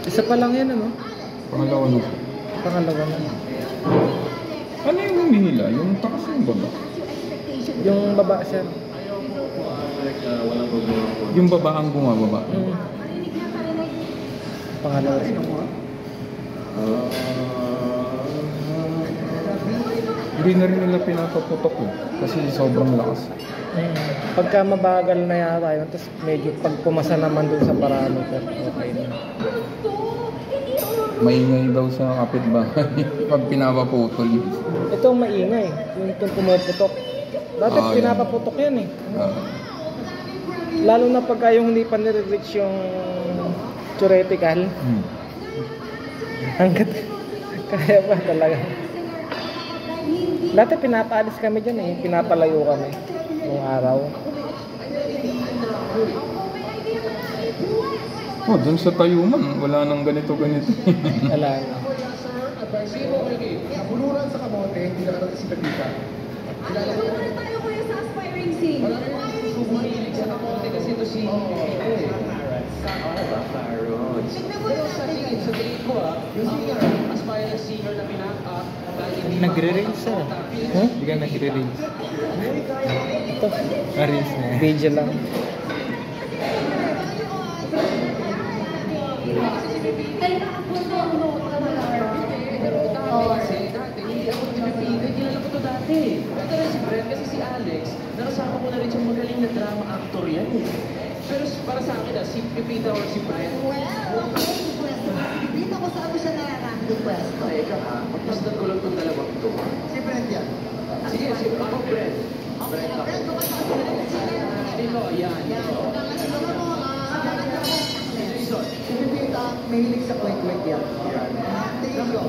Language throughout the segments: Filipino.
Isa pa lang yan, ano? Pangalawa na. Pangalawa na. Ano yung humihila? Yung takas yung baba? Yung baba siya. Yung baba ang bumababa? Pangalawa siya. Hindi na rin nila pinapaputok eh. Kasi sobrang lakas. Pagka mabagal na yata yun, tapos medyo pag pumasa naman dun sa parameter, okay na. Maingay daw sa kapitbahay pag pinapaputol. Ito ang maingay, yung pumuputok. Dati pinapaputok yan eh. Lalo na pagka yung hindi pa nire-reach yung theoretical. Hanggat kaya pa talaga. Dati pinapaalis kami dyan eh, pinapalayo kami nung araw. Oh, dun sa Tayuman, wala nang ganito-ganito. Wala na. Buluran sa kamote, hindi na natin si Pepita. Ano muna tayo kuya sa aspiring scene? Sumahilig sa kamote kasi ito si Carrots. Pero sa tingin ko yung singer, aspiring singer na pinaka, Nagre-range siya. Hindi ka nagre-range. Ito. Na-range na yan. Video lang. pero dati, hindi ako tinapigay, kilala ko to dati. Ito rin si Brent kasi si Alex, nakasama ko na rin siyang magaling na drama actor yan eh. Pero para sa akin si Pepita or si Brent. Well, dito ko saan ko siya nararamdaman pwesto. Teka ha, magpasdan ko lang itong dalawang ito. Si Brent yan. Sige, ako Brent. Brent ako. Dito, yan. Jason. Si Pepita, mahilig sa kwek-kwek yan. Tingin ko.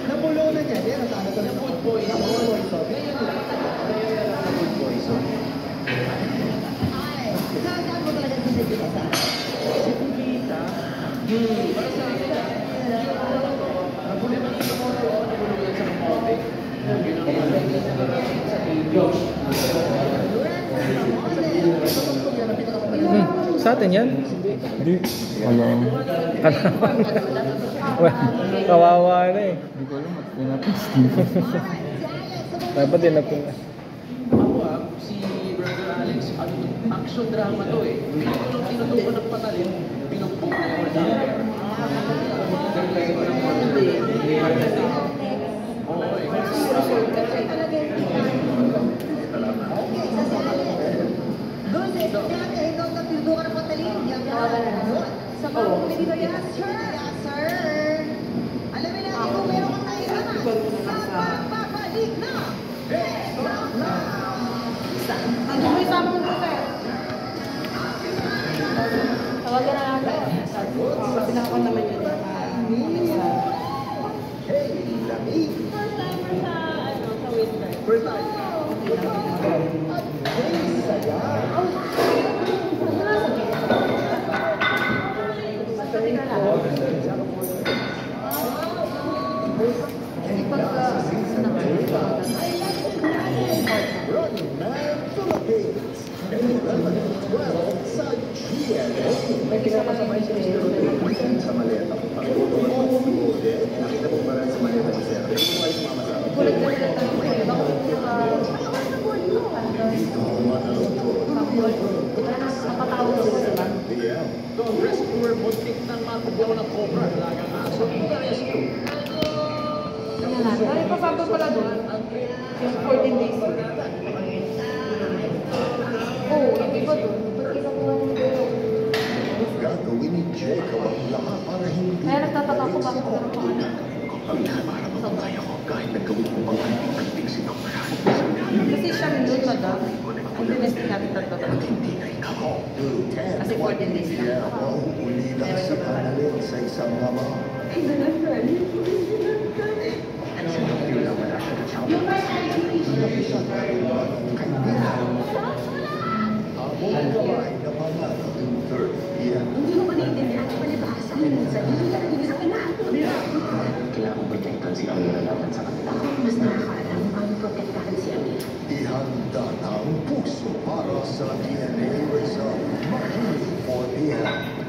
Napulunan niya. Yan, nasana ko na Food poison. Ngayon lang. Na food poison. Ay, saan mo talaga si Pepita sa? Si Pepita? Para sa akin nabulunan sa kamote. Sa ilo. Sa atin yan? Hindi. Wala. Kawawa na eh. Hindi ko alam at pinapastin. Dapat din ako na. Ako si Brother Alex, action action drama to eh. Hindi ko lang tinutukan ng patalim, pinugbog na yung order. Doon sa estudyante, ikaw na pindukan ng patalim. Yan sa mga kumili ba yan, sir? Yes, sir. Alamin natin kung meron kang nailaman sa pagbabalik na ano may sabong ko, sir? Tawagan na natin. Pinakon naman yun. First time. May pinapasabay si Mr. Rodriguez sa maleta ko. Nakita mo ba rin sa maleta ni Sir? Ano mo ay sumamasama? Ang rescuer muntik ng matagaw ng cobra. Talagang aso. Rescue. Ay, pasado pala doon. Yung 14 days. Oo, hindi ba doon? Ba't kinukuha mo doon? Gagawin ni Jacob ang lahat para hindi Kaya nagtataka ko bakit meron pa ano. ang lahat para mababay ako kahit nagawin mo pang anting-anting sinoperahan. Kasi siya minun, madam. Ang dinesty natin tatlo. Hindi na ikaw. Kasi 14 days lang. Kaya mahuhuli lang si Annalyn sa isang ama. Abong kamay na pangalan ng third year. Hindi mo ba naiintindihan ang palibhasa? Minsan, hindi ka naging sa anak. Kailangan protektahan si Amira laban sa kanila. Mas nakakaalam ang protektahan si Amir. Ihanda na ang puso para sa DNA result. Mahilig for the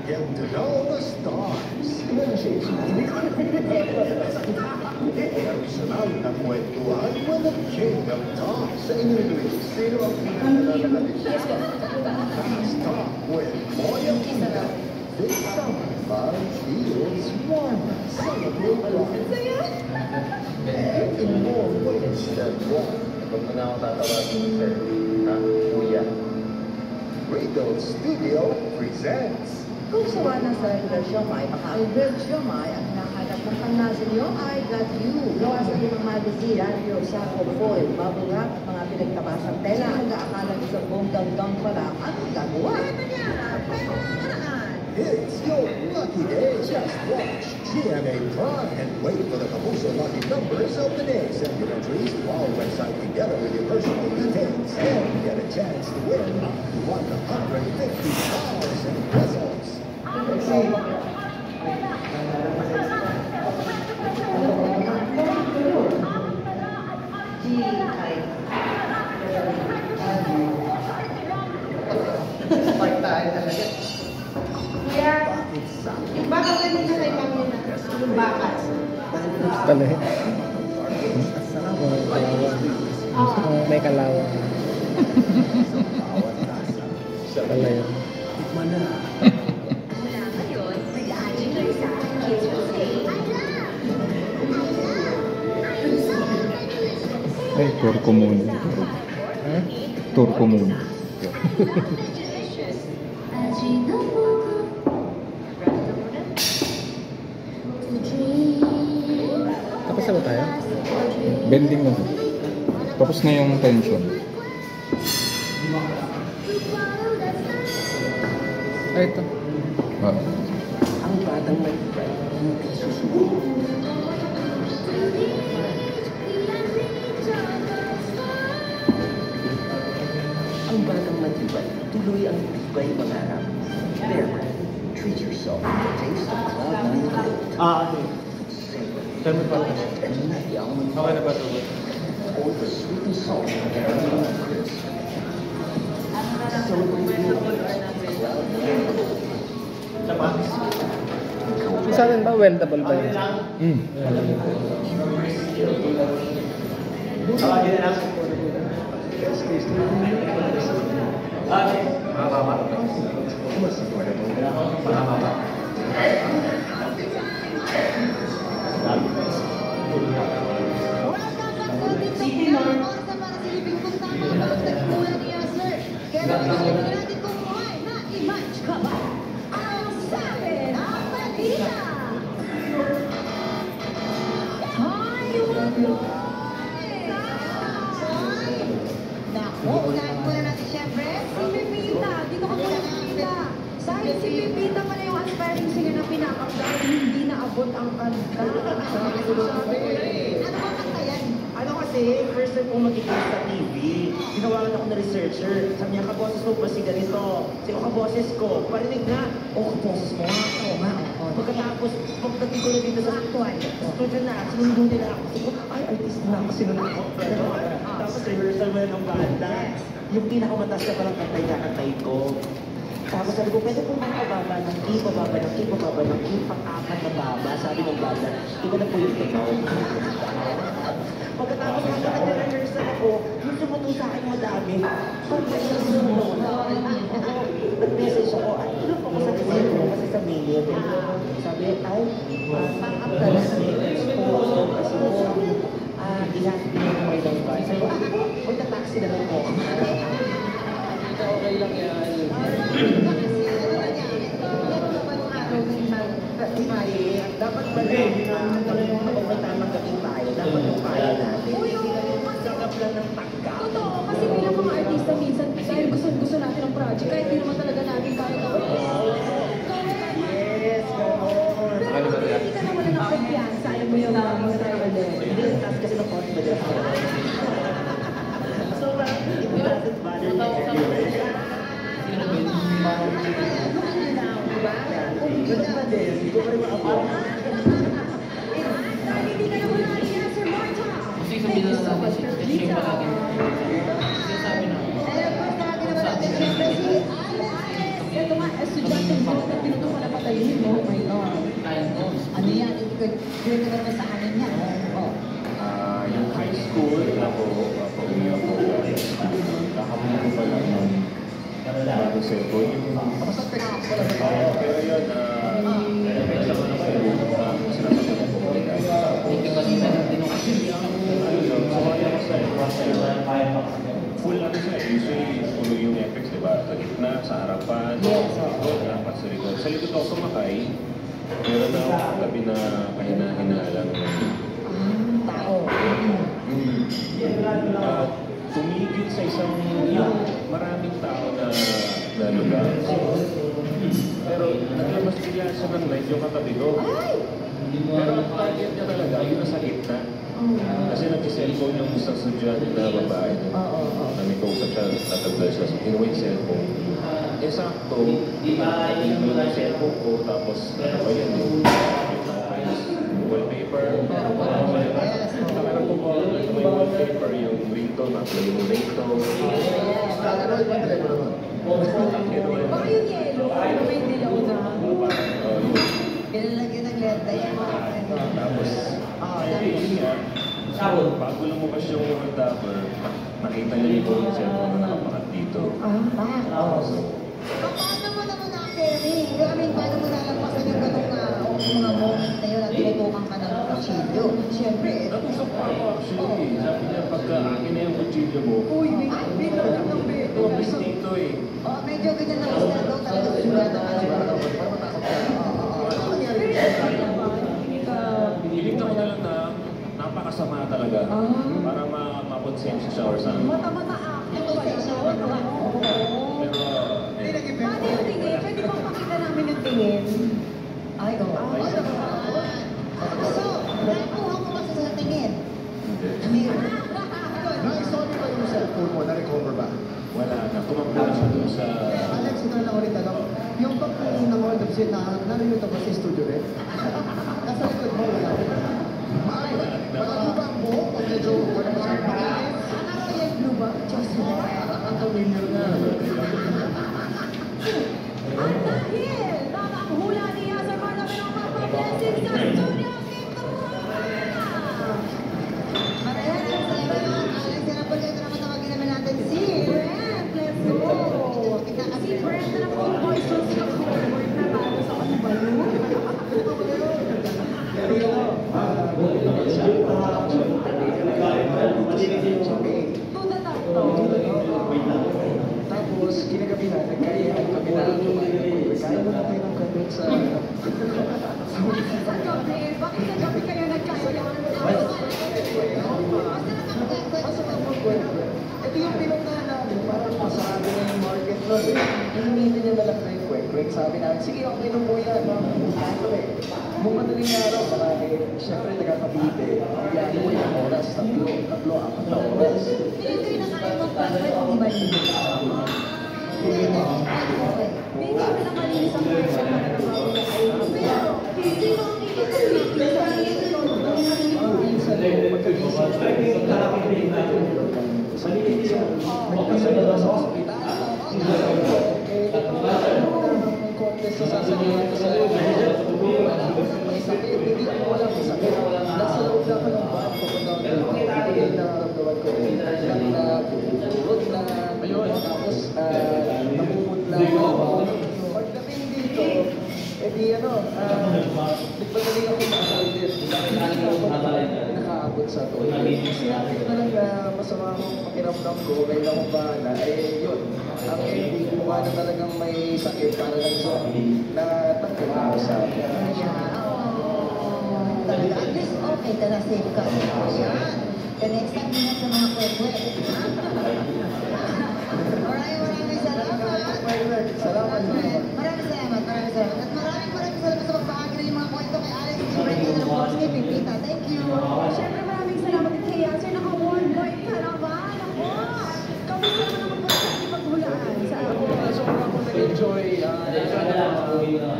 and now the stars. Personal na kwentuhan with the King of Top sa inyong sino ang pinakalalagay. Stop with Moya Kina. This summer, love feels warmer. Celebrate life. In more ways than one. Huwag mo na ako tatawagin, sir. Ha? Kuya. Regal Studio presents Kung sawa ng circular siomay, baka ang grilled siomay ang hinahanap mong pangnasin niyo, I got you. Gawa sa limang magazine, radio, sako, foil, bubble wrap, mga pinagtabasang tela, hanggang akalang isang buong dangdang pala ang gagawa. It's your lucky day. Just watch GMA Prime and wait for the Kapuso lucky numbers of the day. Send your entries to our website together with your personal details and get a chance to win 150,000 pesos. Kuya, yung baka ganito sa ibang nila. Yung bakas. Talaga. May kalawa. Sa kalaya. Mula ngayon, mag-aaling kayo sa Kids Will Say, Ay, tour ko muna. Ha? Tour ko muna. Tapos na ba tayo? Bending na. Tapos na yung tension. Ay, ito. Ah. Ang batang may hindi susuko. Ang batang matibay, tuloy ang tibay mangarap. Therefore, treat yourself to the taste of Cloud9 Gold. Okay. Dami pa. And yum. Okay na ba ito? Or the sweet and salt of Carolina Crisp. Celebrate Cloud9 Gold. Sa atin ba, weldable ba yun? Naku, unahin muna natin siyempre. Si Pipita, dito ka muna Pipita. Dahil si Pipita pala yung aspiring singer na pinakakda, hindi naabot ang kanta. Ano ba kanta yan? Ano kasi, first time ko makikita sa TV, ginawalan ako na researcher. Sabi niya, kaboses mo ba si ganito? Sino kaboses ko? Parinig na, kaboses mo nga. Oo nga, oo. Pagkatapos, pagdating ko na dito sa studio na, sinundo nila ako. Sabi ko, ay, artist na ako, sinunod ko. Tapos rehearsal mo na ng banda. Yung pinakamataas na palang kantay na kantay ko. Tapos sabi ko, pwede po magpababa ng key, bababa ng key, bababa ng key, pang-apat na baba. Sabi ng banda, iba na po yung tumaw. Pagkatapos nag-rehearsal ako, yung sumuto sa akin madami. Nag-message ako, ay, tulog ako sa design ko kasi sa mail. Sabi, ay, pang-up ka na sa message ko. Kasi po, ihasin mo yung may lang ba? Sabi ko, magta-taxi na lang po. Okay lang yan. Dapat ba kapag may tamang gating tayo, dapat yung kaya natin. Sakap lang ng tangka. Totoo, kasi bilang mga artista minsan, dahil gusto natin ang project, kahit di naman talaga natin kaya gawin. Yes, gano'n. Pero kung hindi ka naman ng kumpiyansa, alam mo yung mga style ulit. Hindi, taas kasi ng confidence. So, it doesn't bother me anyway. Ganun ba din? Hindi ko pa rin makapag. Dahil hindi ka naman natin, Sir Marta. Kasi sabihin na natin siya, kasi yung palagi. Sinasabi na. Ito nga, estudyante mo na pinuto ko na patayin mo. Oh my God. Ano yan? Hindi ko naman sa amin yan. Oh. Yung high school, ako, pauwi ako. Kakabili ko pa lang ng bagong cellphone. Pero yun, sinasabi ko po. Hindi ka kanina natin yung kasi. Full ano siya, usually puno yung effects, di ba? Sa gitna, sa harapan, sa likod, dapat sa likod. Sa likod ako sumakay, meron na ako katabi na kahina-hina lang. Tao. Tumigil sa isang yung maraming tao na lugar. Pero naglabas bigla siya ng light yung katabi ko. Pero ang target niya talaga, yun nasa gitna. Kasi nag-cellphone yung isang estudyante na babae. Na may kausap siya, tatagdal siya. So, kinuha yung cellphone. Eh, sakto, yung cellphone ko, tapos, ano ba yun? Wallpaper. Kamera ko po, may wallpaper, yung ringtone, nakulay yung ringtone. Baka yung yellow, ano may dilaw na. Pinalagyan ng lenta yung mga Tapos, bago lumabas yung wallpaper, nakita niya yung cellphone na nakapakat dito. So, paano mo naman na-carry? I mean, paano mo nalampasan yung ganong mga moment na yun at tinutukan ka ng kutsilyo? Siyempre, natusok pa ako actually. Sabi niya, pagka akin na yung kutsilyo mo, uy, binagyan ng bebe. tuwapis dito eh. Medyo ganyan na gusto daw talaga sulat ang ano. Hiling ako na lang na napakasama talaga. Para maponsensya siya or something. Mata-mata acting pa yun. Pero, Paano yung tingin? Pwede bang pakita namin yung tingin? Ay, oo. So, nakuha mo kasi sa tingin? Na-sorry ba yung cellphone mo? Na-recover ba? wala na. Tumakbo na siya dun sa... Alex, ito lang ulit tanong. Yung pag-pulling ng World of Sin na narinig ba sa studio rin? Nasa likod mo, wala. Malaki ba ang buhok? O medyo wala ba siyang pakilis? Ano yung blue ba? Diyos mo. Ang familiar na. At dahil tama ang hula niya sa mga namin ang magpa-blessing sa studio, Maraya, Alex, yan ang pagkaito naman tawagin naman natin sa... Sa gabi, bakit sa gabi kayo nagkaya? Basta napag-kwento. Ito yung pinuntahan namin, parang masabi na yung market nun eh. Iniminin niya na lang na yung kwek-kwek. Sabi namin, sige, okay na po yan. Nung madaling araw, marami, syempre nagkakabite. Yan mo yung oras, tatlo, apat na oras. Hindi kayo nakain mag-pagpag, di ba yun? Hindi mo na malinis ang pwersa para nabago na kayo. Pero, hindi mo ang ikinig sa Minsan, pagkagising, nagpasaya sa ospital. May contest sa sasabihin ko sa may sakit, hindi ako walang sakit. Nasa loob lang ako ng van, pupunta ako dito. Ito yung nararamdaman ko. Nagturot na, ayun, tapos namumutla ako. Pagdating dito, di nagpadali ako sa toilet. Nakaabot sa toilet. Sinabi ko na lang na masama akong pakiramdam ko, kaya akong bahala. Yun. Ang ending, mukha na talagang may sakit para lang zombie na takot ako sa akin. Talaga, at least okay ka na, safe ka. Yan. The next time, ingat sa mga kwekwe. Maraming salamat. Salamat. Maraming salamat. At maraming salamat sa pagbahagi rin yung mga kwento kay Alex, kay Brent, and of course kay Pipita. Thank you. Siyempre maraming salamat din kay Sir, naka-warm boy ka naman. Ako, kamusta naman po sa ating paghulaan sa ako? Sobrang akong nag-enjoy.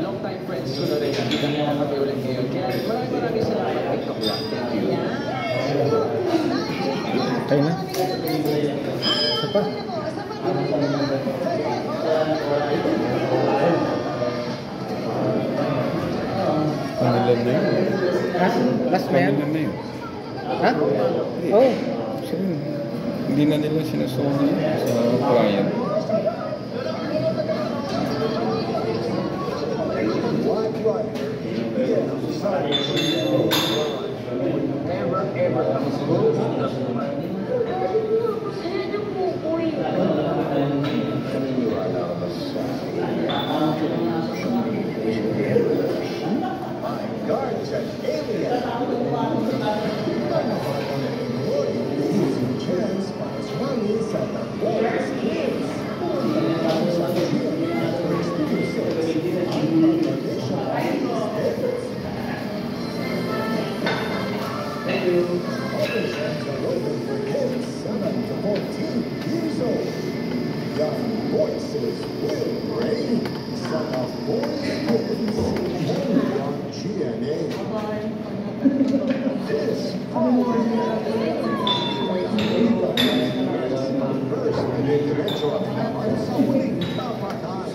Long time friends ko na rin. Kita ko kami ulit ngayon. Kaya maraming salamat. TikTok lang. Thank you. Tayo na. Isa pa. Panilan na yun. Ha? Last ba yan? Panilan na yun. Ha? Oh. Sabi, hindi na nila sinusuli sa client. Never ever kami siguro. Naniniwala ka ba sa My guards and alien. Chance finds Ronnie's at the Boys Kids. Auditions are open for kids 7 to 14 years old. Young voices will reign. Son of Boys Kids. Only on GNA. This first diretso naman sa huling tapatan.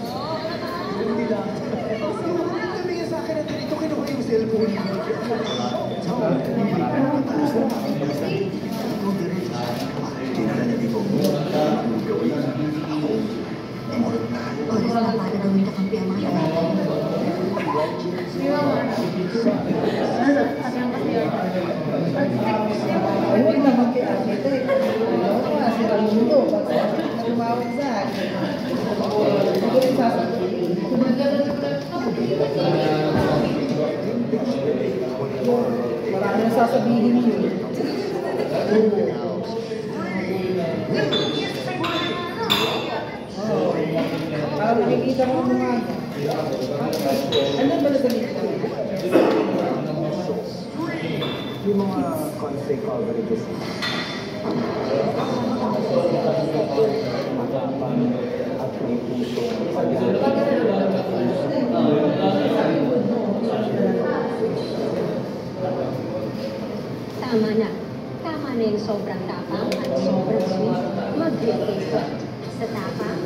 Hindi lang. Sabi niya sa akin na dito kinuha yung cellphone niya. Kilala niya dito. Gawin. Oras na para gawin ka kampi ang mga Huwag naman kay Ate. Ako kasi ang mundo. Pag tumawag sa akin. Hindi ko rin sasabihin. Marami na sasabihin yun. Para makikita mo ang mga ano ba na ganito? Yung mga concert coverages. At may puso. Tama na. Tama na yung sobrang tapang at sobrang sweet. Mag-retake ka. Sa tapang,